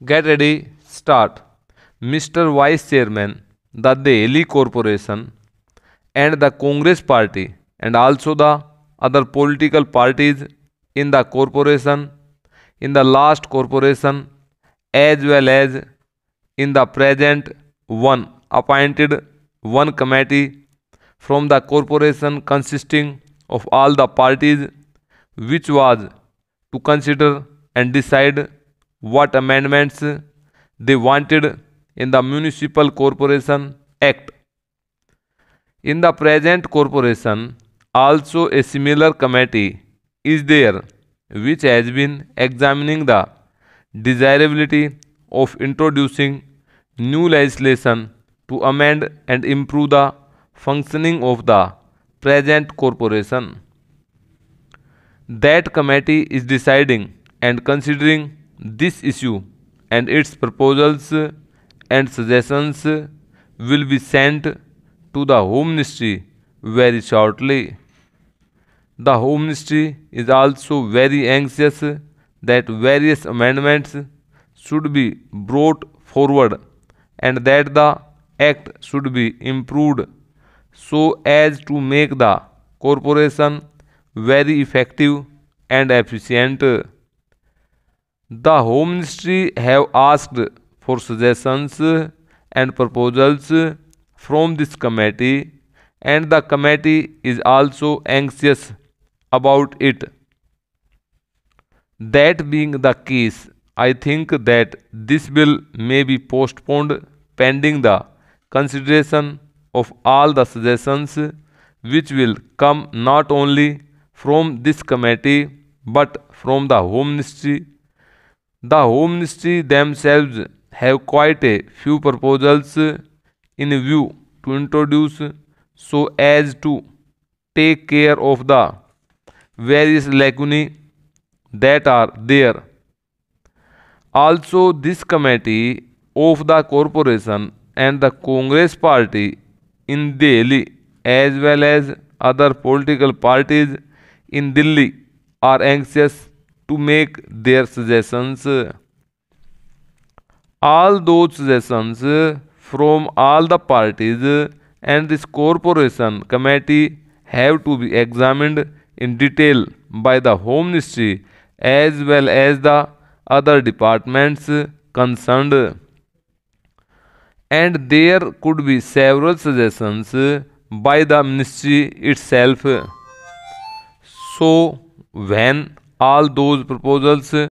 Get ready, start. Mr. Vice Chairman, the Delhi Corporation and the Congress Party and also the other political parties in the corporation, in the last corporation, as well as in the present one appointed one committee from the corporation consisting of all the parties, which was to consider and decide what amendments they wanted in the Municipal Corporation Act. In the present corporation, also a similar committee is there which has been examining the desirability of introducing new legislation to amend and improve the functioning of the present corporation. That committee is deciding and considering this issue, and its proposals and suggestions will be sent to the Home Ministry very shortly. The Home Ministry is also very anxious that various amendments should be brought forward and that the Act should be improved so as to make the corporation very effective and efficient. The Home Ministry have asked for suggestions and proposals from this committee, and the committee is also anxious about it. That being the case, I think that this bill may be postponed pending the consideration of all the suggestions which will come not only from this committee but from the Home Ministry. The Home Ministry themselves have quite a few proposals in view to introduce so as to take care of the various lacunae that are there. Also, this committee of the corporation and the Congress party in Delhi as well as other political parties in Delhi are anxious to make their suggestions. All those suggestions from all the parties and this corporation committee have to be examined in detail by the Home Ministry as well as the other departments concerned, and there could be several suggestions by the ministry itself. So when all those proposals